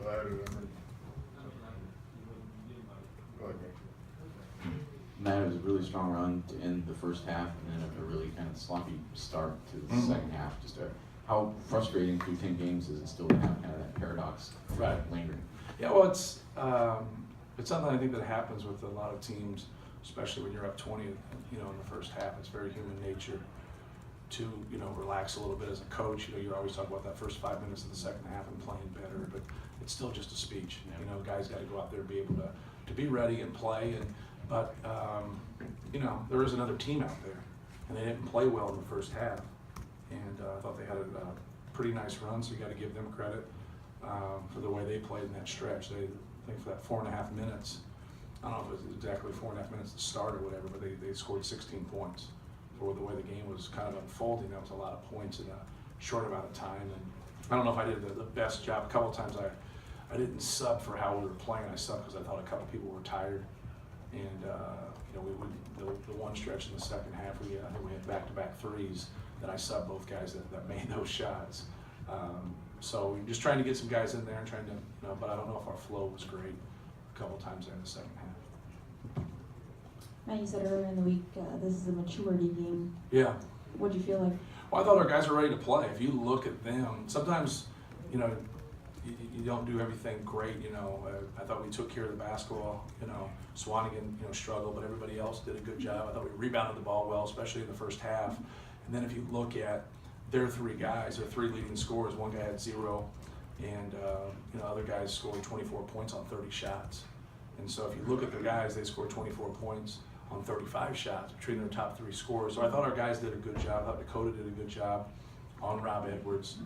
added. Go ahead, Nick. Matt, it was a really strong run to end the first half, and then a really kind of sloppy start to the second half. How frustrating through 10 games is it still to have kind of that paradox lingering? Yeah, well, it's something I think that happens with a lot of teams, especially when you're up 20, in the first half. It's very human nature to, relax a little bit as a coach. You always talk about that first 5 minutes of the second half and playing better, but it's still just a speech. Guys got to go out there and be able to be ready and play. But there is another team out there, and they didn't play well in the first half. And I thought they had a pretty nice run, so you got to give them credit for the way they played in that stretch. I think for that 4.5 minutes, I don't know if it was exactly 4.5 minutes to start or whatever, but they scored 16 points. For the way the game was kind of unfolding, that was a lot of points in a short amount of time. And I don't know if I did the best job. A couple of times I didn't sub for how we were playing. I subbed because I thought a couple people were tired. And the one stretch in the second half, I think we had back-to-back threes that I subbed both guys that made those shots. So we're just trying to get some guys in there and trying to, but I don't know if our flow was great a couple times in the second half. Matt, you said earlier in the week this is a maturity game. Yeah. What do you feel like? Well, I thought our guys were ready to play. If you look at them, sometimes, you don't do everything great. I thought we took care of the basketball. Swanigan, struggled, but everybody else did a good job. I thought we rebounded the ball well, especially in the first half. And then if you look at their three guys, their three leading scorers, one guy had 0, and other guys scored 24 points on 30 shots. And so if you look at the guys, they scored 24 points on 35 shots between their top 3 scorers. So I thought our guys did a good job. I thought Dakota did a good job on Rob Edwards,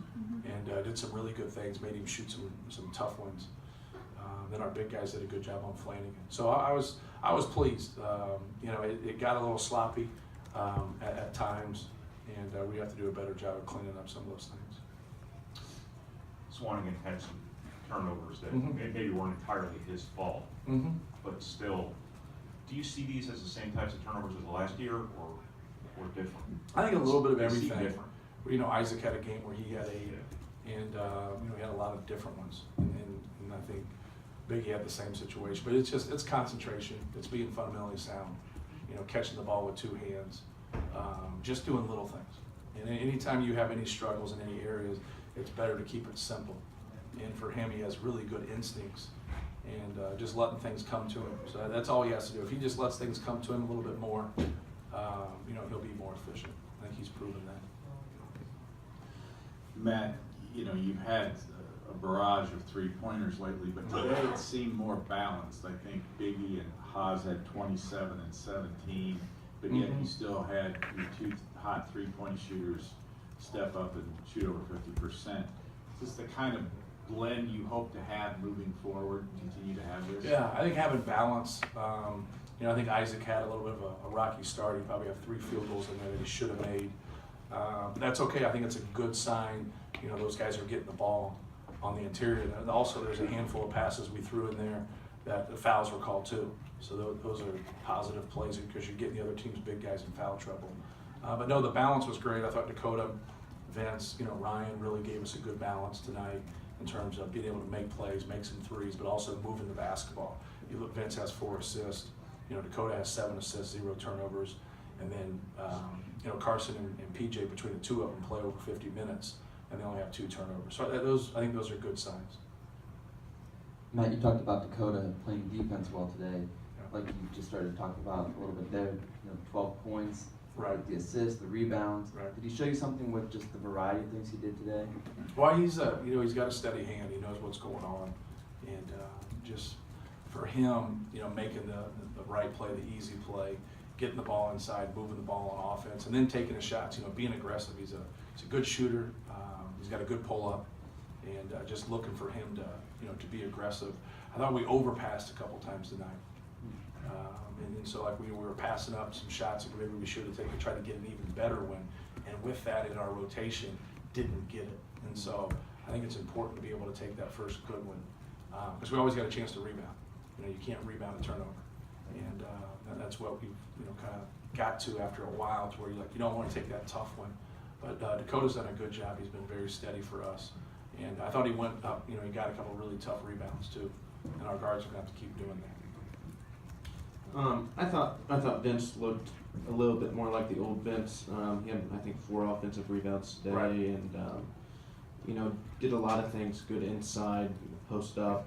and did some really good things, made him shoot some tough ones. Then our big guys did a good job on Flanagan. So I was pleased. It got a little sloppy at times, and we have to do a better job of cleaning up some of those things. Swanigan had some turnovers that maybe weren't entirely his fault, but still, do you see these as the same types of turnovers as last year, or different? I think a little bit of You see everything. different. Isaac had a game where he had 8, and he had a lot of different ones, and I think Biggie had the same situation. But it's concentration. It's being fundamentally sound. Catching the ball with 2 hands, just doing little things. And anytime you have any struggles in any areas, it's better to keep it simple. And for him, he has really good instincts, and just letting things come to him. So that's all he has to do. If he just lets things come to him a little bit more, he'll be more efficient. I think he's proven that. Matt, you've had a barrage of 3-pointers lately, but today it seemed more balanced. I think Biggie and Haas had 27 and 17, but yet you still had your 2 hot 3-point shooters step up and shoot over 50%. Is this the kind of blend you hope to have moving forward, continue to have this? Yeah, I think having balance. I think Isaac had a little bit of a rocky start. He probably had 3 field goals in there that he should have made. But that's okay. I think it's a good sign. Those guys are getting the ball on the interior. And also, there's a handful of passes we threw in there that the fouls were called too. So those are positive plays because you're getting the other team's big guys in foul trouble. But no, the balance was great. I thought Dakota, Vince, Ryan really gave us a good balance tonight in terms of being able to make plays, make some threes, but also moving the basketball. You look, Vince has 4 assists. Dakota has 7 assists, 0 turnovers. And then, Carson and PJ, between the 2 of them, play over 50 minutes, and they only have 2 turnovers. So I think those are good signs. Matt, you talked about Dakota playing defense well today. Yeah. Like you just started to talk about a little bit there, 12 points, Right. the assists, the rebounds. Right. Did he show you something with just the variety of things he did today? Well, he's got a steady hand. He knows what's going on, and just for him, making the right play, the easy play, getting the ball inside, moving the ball on offense, and then taking the shots. Being aggressive. He's a good shooter. He's got a good pull up, and just looking for him to be aggressive. I thought we overpassed a couple times tonight. And so like we were passing up some shots that maybe we should have taken to try to get an even better one. And with that in our rotation, didn't get it. And so I think it's important to be able to take that first good one because we always got a chance to rebound. You can't rebound a turnover. And that's what we've kind of got to after a while, to where you don't want to take that tough one. But Dakota's done a good job. He's been very steady for us. And I thought he went up, he got a couple really tough rebounds too. And our guards are gonna have to keep doing that. I thought Vince looked a little bit more like the old Vince. He had, I think, 4 offensive rebounds today, Right. and did a lot of things good inside, post up.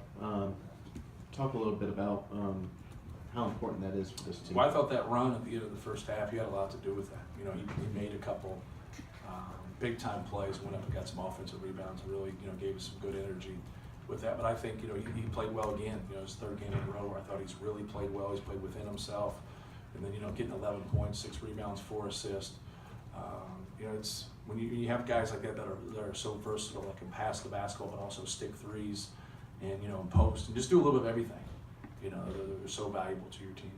Talk a little bit about how important that is for this team. Well, I thought that run at the end of the first half, he had a lot to do with that. He made a couple big time plays, went up and got some offensive rebounds, and really, gave us some good energy with that. But I think, he played well again. His 3rd game in a row where I thought he's really played well. He's played within himself. And then, getting 11 points, 6 rebounds, 4 assists. It's when you have guys like that that are so versatile, that can pass the basketball but also stick threes and, and post and just do a little bit of everything. They're so valuable to your team.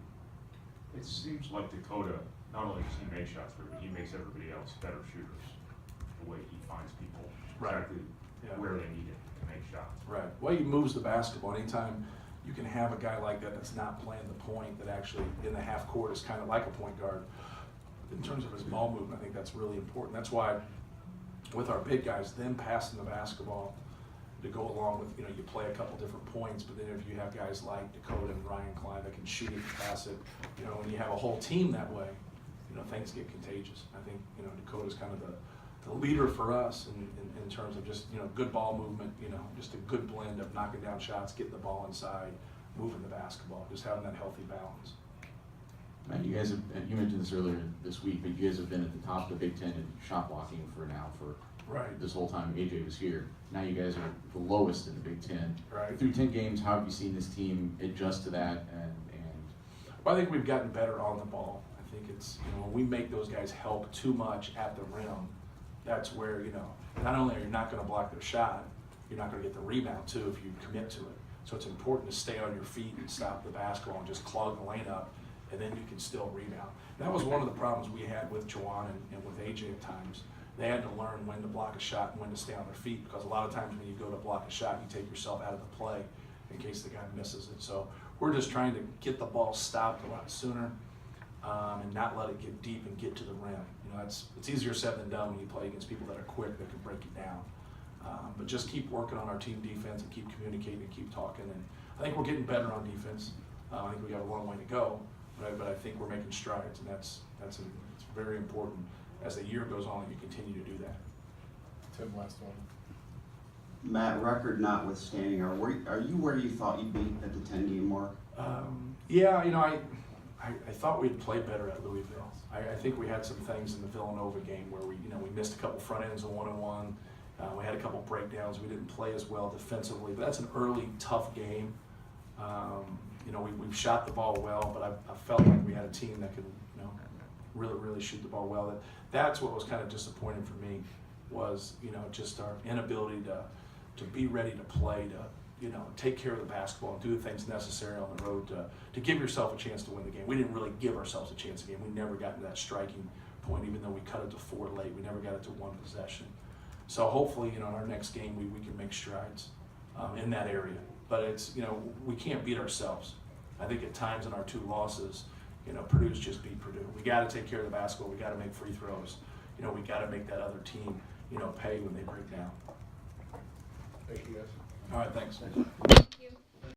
It seems like Dakota, not only does he make shots, but he makes everybody else better shooters. The way he finds people exactly where they need it to make shots. Right. Well, he moves the basketball. Anytime you can have a guy like that that's not playing the point, that actually in the half court is kind of like a point guard. In terms of his ball movement, I think that's really important. That's why with our big guys, them passing the basketball to go along with, you play a couple different points, but then if you have guys like Dakota and Ryan Klein that can shoot it and pass it, when you have a whole team that way, things get contagious. I think, Dakota's kind of the leader for us in terms of just, good ball movement, just a good blend of knocking down shots, getting the ball inside, moving the basketball, just having that healthy balance. Matt, you mentioned this earlier this week, but you guys have been at the top of the Big Ten in shot blocking for Right. this whole time AJ was here. Now you guys are the lowest in the Big Ten. Right. Through 10 games, how have you seen this team adjust to that? Well, I think we've gotten better on the ball. I think it's, when we make those guys help too much at the rim, that's where, not only are you not going to block their shot, you're not going to get the rebound too if you commit to it. So it's important to stay on your feet and stop the basketball and just clog the lane up, and then you can still rebound. That was one of the problems we had with Juwan and with AJ at times. They had to learn when to block a shot and when to stay on their feet, because a lot of times when you go to block a shot, you take yourself out of the play in case the guy misses it. So we're just trying to get the ball stopped a lot sooner and not let it get deep and get to the rim. It's easier said than done when you play against people that are quick, that can break you down. But just keep working on our team defense and keep communicating and keep talking. And I think we're getting better on defense. I think we got a long way to go, but I think we're making strides, and it's very important as the year goes on that you continue to do that. Tim, last one. Matt, record notwithstanding, are you where you thought you'd be at the 10-game mark? I thought we'd play better at Louisville. I think we had some things in the Villanova game where we missed a couple front ends of 1-on-1. We had a couple breakdowns. We didn't play as well defensively, but that's an early tough game. We've shot the ball well, but I felt like we had a team that could, really shoot the ball well. That's what was kind of disappointing for me, was, just our inability to be ready to play, to, take care of the basketball and do the things necessary on the road to give yourself a chance to win the game. We didn't really give ourselves a chance to win. We never got to that striking point, even though we cut it to 4 late. We never got it to 1 possession. So hopefully, in our next game, we can make strides in that area. But it's, we can't beat ourselves. I think at times in our 2 losses, Purdue's just beat Purdue. We got to take care of the basketball. We got to make free throws. We got to make that other team, pay when they break down. Thank you, guys. All right, thanks.